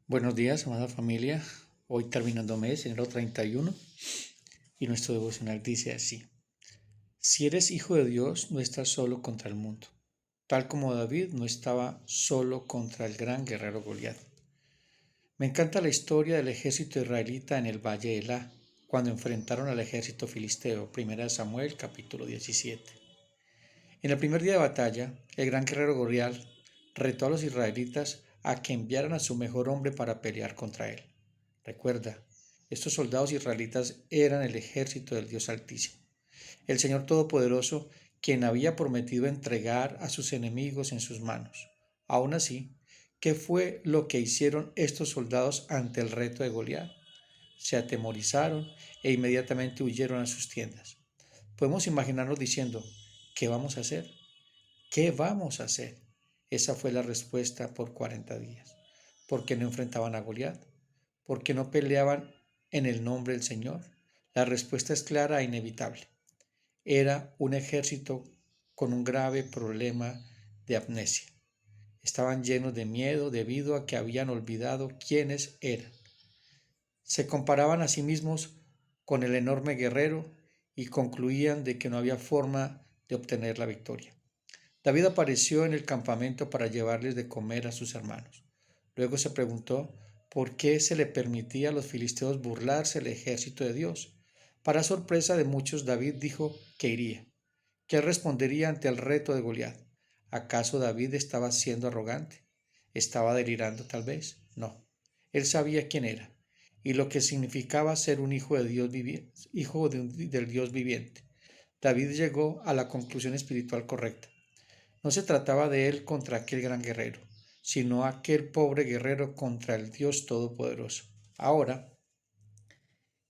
Buenos días, amada familia. Hoy terminando mes, enero 31, y nuestro devocional dice así: Si eres hijo de Dios, no estás solo contra el mundo, tal como David no estaba solo contra el gran guerrero Goliat. Me encanta la historia del ejército israelita en el valle de Elá, cuando enfrentaron al ejército filisteo, 1 Samuel capítulo 17. En el primer día de batalla, el gran guerrero Goliat retó a los israelitas a que enviaran a su mejor hombre para pelear contra él. Recuerda, estos soldados israelitas eran el ejército del Dios Altísimo, el Señor Todopoderoso, quien había prometido entregar a sus enemigos en sus manos. Aún así, ¿qué fue lo que hicieron estos soldados ante el reto de Goliat? Se atemorizaron e inmediatamente huyeron a sus tiendas. Podemos imaginarnos diciendo: ¿qué vamos a hacer? ¿Qué vamos a hacer? Esa fue la respuesta por 40 días. ¿Por qué no enfrentaban a Goliat? ¿Por qué no peleaban en el nombre del Señor? La respuesta es clara e inevitable. Era un ejército con un grave problema de amnesia. Estaban llenos de miedo debido a que habían olvidado quiénes eran. Se comparaban a sí mismos con el enorme guerrero y concluían de que no había forma de obtener la victoria. David apareció en el campamento para llevarles de comer a sus hermanos. Luego se preguntó por qué se le permitía a los filisteos burlarse del ejército de Dios. Para sorpresa de muchos, David dijo que iría, que él respondería ante el reto de Goliat. ¿Acaso David estaba siendo arrogante? ¿Estaba delirando tal vez? No. Él sabía quién era y lo que significaba ser un hijo de Dios viviente, del Dios viviente. David llegó a la conclusión espiritual correcta. No se trataba de él contra aquel gran guerrero, sino aquel pobre guerrero contra el Dios Todopoderoso. Ahora,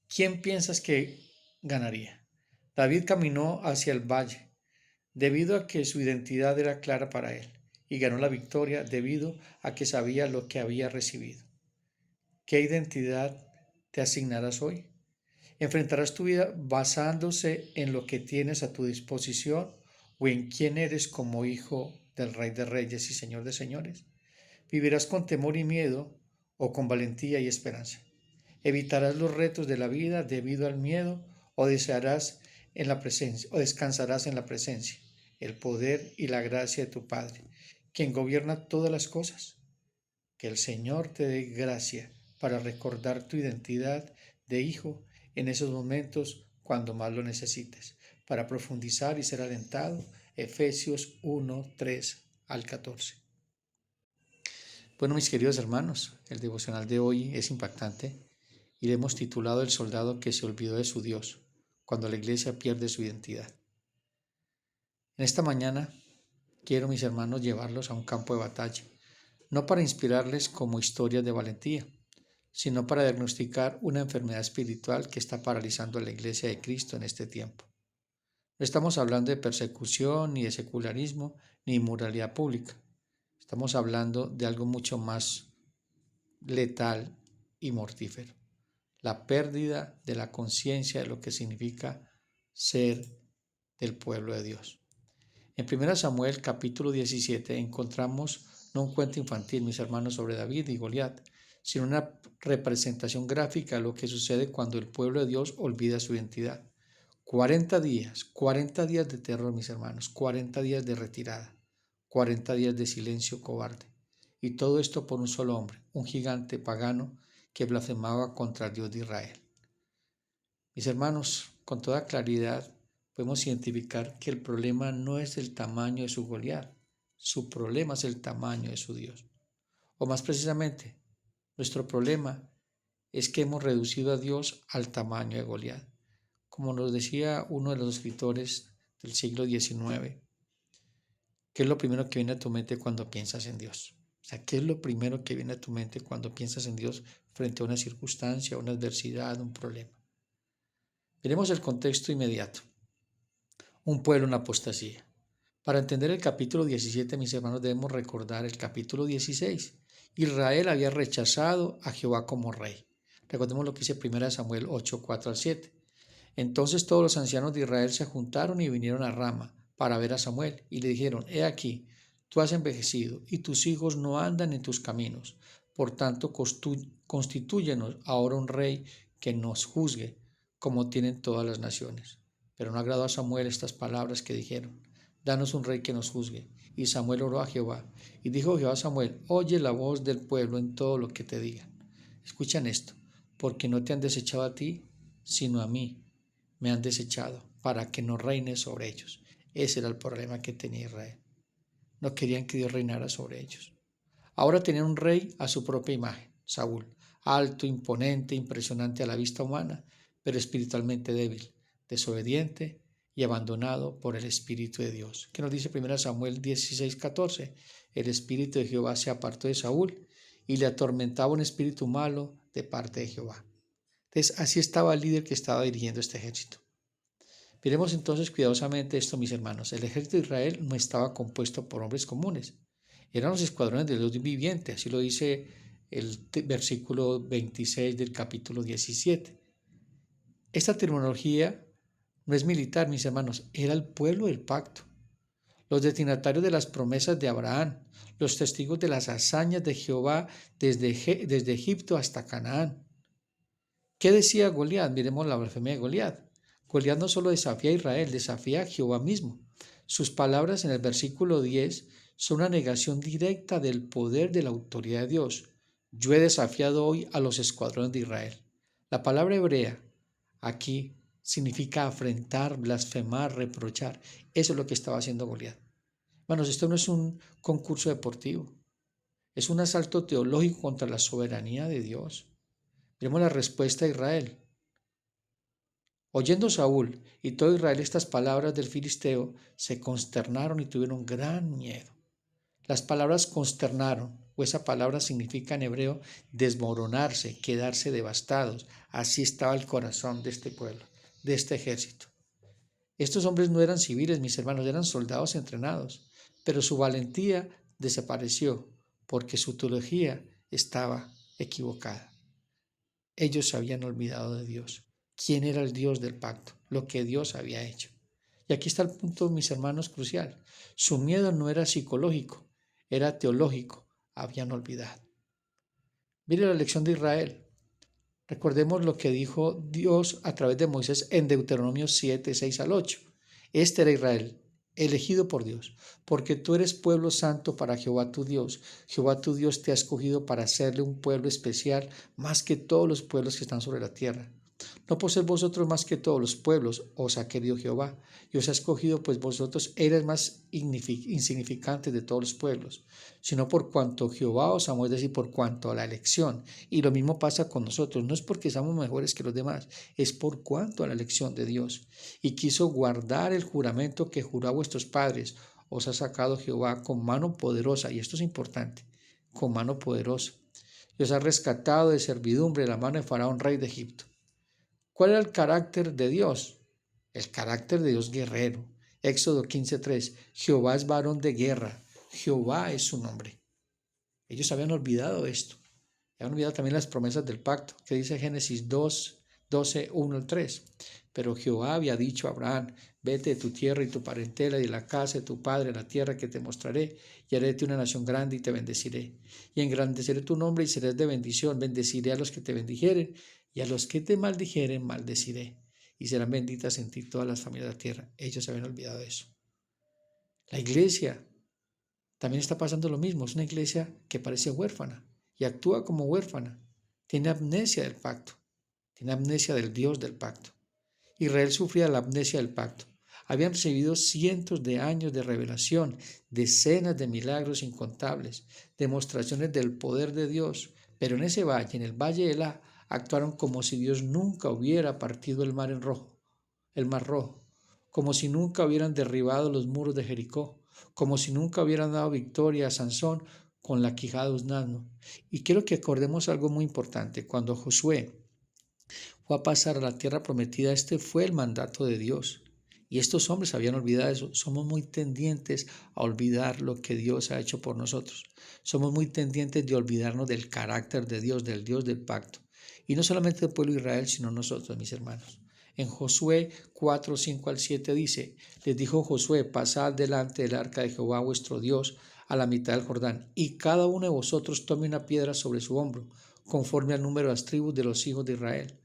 ¿quién piensas que ganaría? David caminó hacia el valle, debido a que su identidad era clara para él, y ganó la victoria debido a que sabía lo que había recibido. ¿Qué identidad te asignarás hoy? ¿Enfrentarás tu vida basándose en lo que tienes a tu disposición o en quién eres como hijo del Rey de Reyes y Señor de Señores? ¿Vivirás con temor y miedo o con valentía y esperanza? ¿Evitarás los retos de la vida debido al miedo o desearás en la presencia o descansarás en la presencia, el poder y la gracia de tu Padre, quien gobierna todas las cosas? Que el Señor te dé gracia para recordar tu identidad de hijo en esos momentos cuando más lo necesites, para profundizar y ser alentado. Efesios 1, 3 al 14. Bueno, mis queridos hermanos, el devocional de hoy es impactante y le hemos titulado El soldado que se olvidó de su Dios, cuando la iglesia pierde su identidad. En esta mañana quiero, mis hermanos, llevarlos a un campo de batalla, no para inspirarles como historias de valentía, sino para diagnosticar una enfermedad espiritual que está paralizando a la iglesia de Cristo en este tiempo. No estamos hablando de persecución, ni de secularismo, ni de inmoralidad pública. Estamos hablando de algo mucho más letal y mortífero: la pérdida de la conciencia de lo que significa ser del pueblo de Dios. En 1 Samuel capítulo 17 encontramos no un cuento infantil, mis hermanos, sobre David y Goliat, sino una representación gráfica de lo que sucede cuando el pueblo de Dios olvida su identidad. 40 días de terror, mis hermanos, 40 días de retirada, 40 días de silencio cobarde. Y todo esto por un solo hombre, un gigante pagano que blasfemaba contra el Dios de Israel. Mis hermanos, con toda claridad podemos identificar que el problema no es el tamaño de su Goliat, su problema es el tamaño de su Dios. O más precisamente, nuestro problema es que hemos reducido a Dios al tamaño de Goliat. Como nos decía uno de los escritores del siglo XIX, ¿qué es lo primero que viene a tu mente cuando piensas en Dios? O sea, ¿qué es lo primero que viene a tu mente cuando piensas en Dios frente a una circunstancia, una adversidad, un problema? Veremos el contexto inmediato. Un pueblo en apostasía. Para entender el capítulo 17, mis hermanos, debemos recordar el capítulo 16. Israel había rechazado a Jehová como rey. Recordemos lo que dice 1 Samuel 8, 4 al 7. Entonces todos los ancianos de Israel se juntaron y vinieron a Rama para ver a Samuel, y le dijeron: He aquí, tú has envejecido, y tus hijos no andan en tus caminos. Por tanto, constitúyenos ahora un rey que nos juzgue, como tienen todas las naciones. Pero no agradó a Samuel estas palabras que dijeron: danos un rey que nos juzgue. Y Samuel oró a Jehová. Y dijo Jehová a Samuel: oye la voz del pueblo en todo lo que te digan. Escuchan esto, porque no te han desechado a ti, sino a mí me han desechado, para que no reines sobre ellos. Ese era el problema que tenía Israel. No querían que Dios reinara sobre ellos. Ahora tenían un rey a su propia imagen, Saúl, alto, imponente, impresionante a la vista humana, pero espiritualmente débil, desobediente y abandonado por el Espíritu de Dios. ¿Qué nos dice 1 Samuel 16:14? El Espíritu de Jehová se apartó de Saúl y le atormentaba un espíritu malo de parte de Jehová. Entonces, así estaba el líder que estaba dirigiendo este ejército. Miremos entonces cuidadosamente esto, mis hermanos. El ejército de Israel no estaba compuesto por hombres comunes. Eran los escuadrones del Dios viviente, así lo dice el versículo 26 del capítulo 17. Esta terminología no es militar, mis hermanos, era el pueblo del pacto, los destinatarios de las promesas de Abraham, los testigos de las hazañas de Jehová desde Egipto hasta Canaán. ¿Qué decía Goliat? Miremos la blasfemia de Goliat. Goliat no solo desafía a Israel, desafía a Jehová mismo. Sus palabras en el versículo 10 son una negación directa del poder de la autoridad de Dios. Yo he desafiado hoy a los escuadrones de Israel. La palabra hebrea aquí significa afrentar, blasfemar, reprochar. Eso es lo que estaba haciendo Goliat. Hermanos, esto no es un concurso deportivo. Es un asalto teológico contra la soberanía de Dios. Vemos la respuesta de Israel. Oyendo Saúl y todo Israel estas palabras del filisteo, se consternaron y tuvieron gran miedo. Las palabras consternaron, o esa palabra significa en hebreo desmoronarse, quedarse devastados. Así estaba el corazón de este pueblo, de este ejército. Estos hombres no eran civiles, mis hermanos, eran soldados entrenados, pero su valentía desapareció porque su teología estaba equivocada. Ellos se habían olvidado de Dios. ¿Quién era el Dios del pacto? Lo que Dios había hecho. Y aquí está el punto, mis hermanos, crucial. Su miedo no era psicológico, era teológico. Habían olvidado. Mire la lección de Israel. Recordemos lo que dijo Dios a través de Moisés en Deuteronomio 7, 6 al 8. Este era Israel, elegido por Dios, porque tú eres pueblo santo para Jehová tu Dios. Jehová tu Dios te ha escogido para hacerle un pueblo especial más que todos los pueblos que están sobre la tierra. No por ser vosotros más que todos los pueblos, os ha querido Jehová, y os ha escogido, pues vosotros eres más insignificantes de todos los pueblos, sino por cuanto Jehová os amó, es decir, por cuanto a la elección. Y lo mismo pasa con nosotros, no es porque seamos mejores que los demás, es por cuanto a la elección de Dios. Y quiso guardar el juramento que juró a vuestros padres, os ha sacado Jehová con mano poderosa, y esto es importante, con mano poderosa, y os ha rescatado de servidumbre de la mano de Faraón, rey de Egipto. ¿Cuál era el carácter de Dios? El carácter de Dios guerrero. Éxodo 15:3. Jehová es varón de guerra. Jehová es su nombre. Ellos habían olvidado esto. Habían olvidado también las promesas del pacto, que dice Génesis 2:12, 1 al 3. Pero Jehová había dicho a Abraham: vete de tu tierra y tu parentela y de la casa de tu padre a la tierra que te mostraré, y haré de ti una nación grande y te bendeciré. Y engrandeceré tu nombre y serás de bendición. Bendeciré a los que te bendijeren, y a los que te maldijeren maldeciré. Y serán benditas en ti todas las familias de la tierra. Ellos se habían olvidado de eso. La iglesia también está pasando lo mismo. Es una iglesia que parece huérfana y actúa como huérfana. Tiene amnesia del pacto. Tiene amnesia del Dios del pacto. Israel sufría la amnesia del pacto. Habían recibido cientos de años de revelación, decenas de milagros incontables, demostraciones del poder de Dios, pero en ese valle, en el valle de Elá, actuaron como si Dios nunca hubiera partido el mar rojo, como si nunca hubieran derribado los muros de Jericó, como si nunca hubieran dado victoria a Sansón con la quijada de un asno. Y quiero que acordemos algo muy importante. Cuando Josué fue a pasar a la tierra prometida, este fue el mandato de Dios. Y estos hombres habían olvidado eso. Somos muy tendientes a olvidar lo que Dios ha hecho por nosotros. Somos muy tendientes de olvidarnos del carácter de Dios, del Dios del pacto. Y no solamente el pueblo de Israel, sino nosotros, mis hermanos. En Josué 4, 5 al 7 dice: les dijo Josué: pasad delante del arca de Jehová vuestro Dios a la mitad del Jordán, y cada uno de vosotros tome una piedra sobre su hombro, conforme al número de las tribus de los hijos de Israel,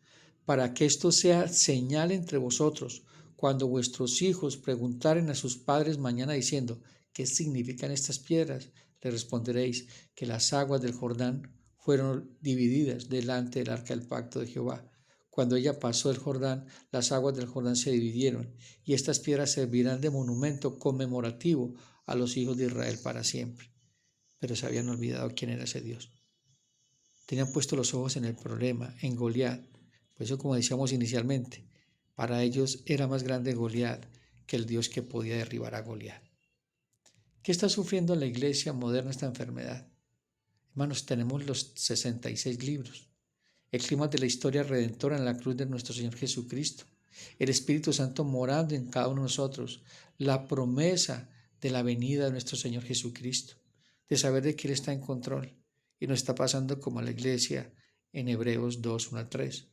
para que esto sea señal entre vosotros, cuando vuestros hijos preguntaren a sus padres mañana diciendo, ¿qué significan estas piedras? Le responderéis que las aguas del Jordán fueron divididas delante del arca del pacto de Jehová. Cuando ella pasó el Jordán, las aguas del Jordán se dividieron, y estas piedras servirán de monumento conmemorativo a los hijos de Israel para siempre. Pero se habían olvidado quién era ese Dios. Tenían puesto los ojos en el problema, en Goliat. Por eso, como decíamos inicialmente, para ellos era más grande Goliat que el Dios que podía derribar a Goliat. ¿Qué está sufriendo la iglesia moderna esta enfermedad? Hermanos, tenemos los 66 libros, el clima de la historia redentora en la cruz de nuestro Señor Jesucristo, el Espíritu Santo morando en cada uno de nosotros, la promesa de la venida de nuestro Señor Jesucristo, de saber de que Él está en control y nos está pasando como a la iglesia en Hebreos 2, 1 al 3.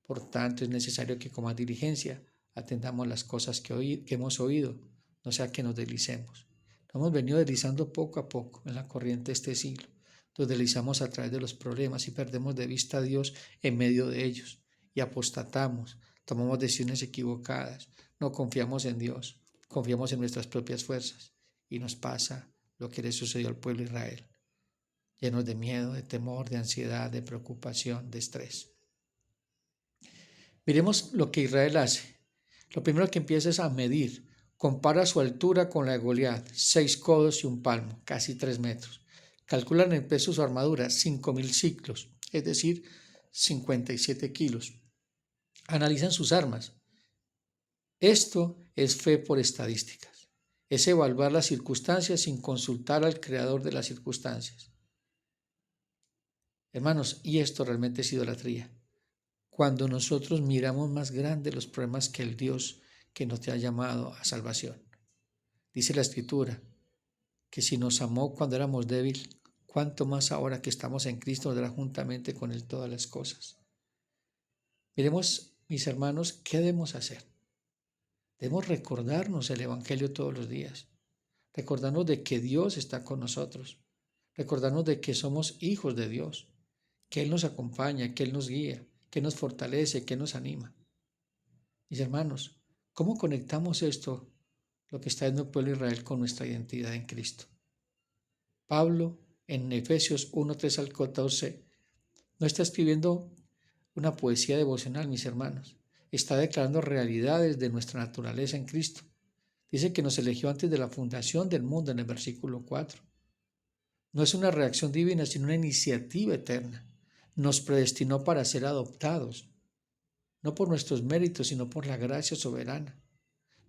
Por tanto, es necesario que con más diligencia atendamos las cosas que hemos oído, no sea que nos deslicemos. Nos hemos venido deslizando poco a poco en la corriente de este siglo. Nos deslizamos a través de los problemas y perdemos de vista a Dios en medio de ellos y apostatamos, tomamos decisiones equivocadas, no confiamos en Dios, confiamos en nuestras propias fuerzas y nos pasa lo que le sucedió al pueblo de Israel, llenos de miedo, de temor, de ansiedad, de preocupación, de estrés. Miremos lo que Israel hace. Lo primero que empieza es a medir. Compara su altura con la de Goliat, 6 codos y un palmo, casi 3 metros. Calculan el peso de su armadura, 5.000 ciclos, es decir, 57 kilos. Analizan sus armas. Esto es fe por estadísticas. Es evaluar las circunstancias sin consultar al creador de las circunstancias. Hermanos, y esto realmente es idolatría. Cuando nosotros miramos más grandes los problemas que el Dios que nos ha llamado a salvación. Dice la Escritura que si nos amó cuando éramos débiles, cuánto más ahora que estamos en Cristo nos dará juntamente con Él todas las cosas. Miremos, mis hermanos, ¿qué debemos hacer? Debemos recordarnos el Evangelio todos los días, recordarnos de que Dios está con nosotros, recordarnos de que somos hijos de Dios, que Él nos acompaña, que Él nos guía, que nos fortalece, que nos anima. Mis hermanos, ¿cómo conectamos esto, lo que está en el pueblo de Israel, con nuestra identidad en Cristo? Pablo, en Efesios 1, 3 al 14, no está escribiendo una poesía devocional, mis hermanos. Está declarando realidades de nuestra naturaleza en Cristo. Dice que nos eligió antes de la fundación del mundo en el versículo 4. No es una reacción divina, sino una iniciativa eterna. Nos predestinó para ser adoptados, no por nuestros méritos, sino por la gracia soberana.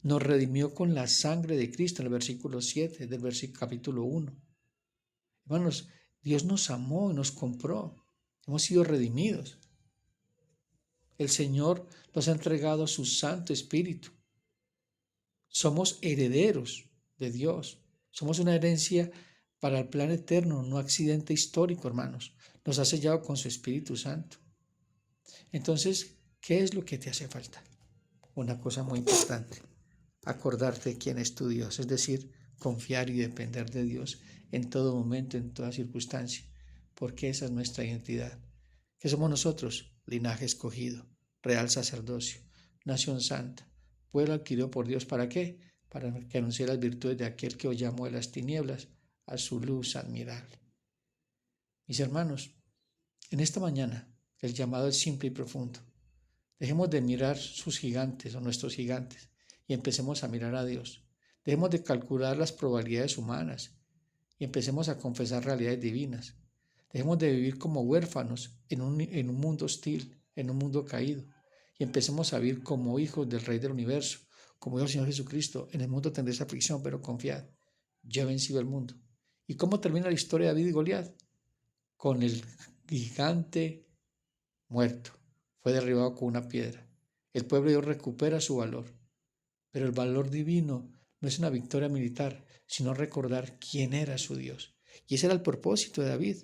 Nos redimió con la sangre de Cristo en el versículo 7 del capítulo 1. Hermanos, Dios nos amó y nos compró. Hemos sido redimidos. El Señor nos ha entregado su Santo Espíritu. Somos herederos de Dios. Somos una herencia para el plan eterno, no accidente histórico, hermanos. Nos ha sellado con su Espíritu Santo. Entonces, ¿qué es lo que te hace falta? Una cosa muy importante, acordarte de quién es tu Dios, es decir, confiar y depender de Dios en todo momento, en toda circunstancia, porque esa es nuestra identidad. ¿Qué somos nosotros? Linaje escogido, real sacerdocio, nación santa, pueblo adquirido por Dios. ¿Para qué? Para que anuncie las virtudes de aquel que os llamó de las tinieblas a su luz admirable. Mis hermanos, en esta mañana el llamado es simple y profundo. Dejemos de mirar sus gigantes o nuestros gigantes y empecemos a mirar a Dios. Dejemos de calcular las probabilidades humanas y empecemos a confesar realidades divinas. Dejemos de vivir como huérfanos en un mundo hostil, en un mundo caído, y empecemos a vivir como hijos del Rey del Universo, como dijo el Señor Jesucristo: en el mundo tendréis aflicción, pero confiad, yo he vencido el mundo. ¿Y cómo termina la historia de David y Goliat? Con el gigante muerto. Fue derribado con una piedra. El pueblo de Dios recupera su valor. Pero el valor divino no es una victoria militar, sino recordar quién era su Dios. Y ese era el propósito de David.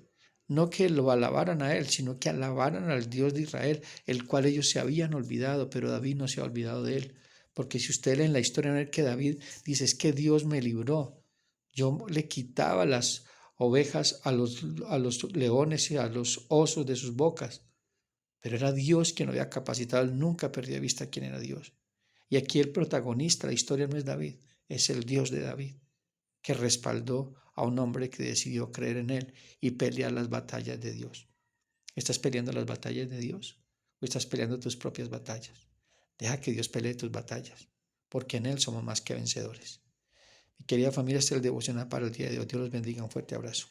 No que lo alabaran a él, sino que alabaran al Dios de Israel, el cual ellos se habían olvidado, pero David no se ha olvidado de él. Porque si usted lee en la historia, ve que David dice: es que Dios me libró Yo le quitaba las ovejas a los leones y a los osos de sus bocas, pero era Dios quien lo había capacitado. Él nunca perdía de vista quién era Dios. Y aquí el protagonista, la historia no es David, es el Dios de David, que respaldó a un hombre que decidió creer en él y pelear las batallas de Dios. ¿Estás peleando las batallas de Dios o estás peleando tus propias batallas? Deja que Dios pelee tus batallas, porque en Él somos más que vencedores. Mi querida familia, este es el devocional para el día de hoy. Dios los bendiga. Un fuerte abrazo.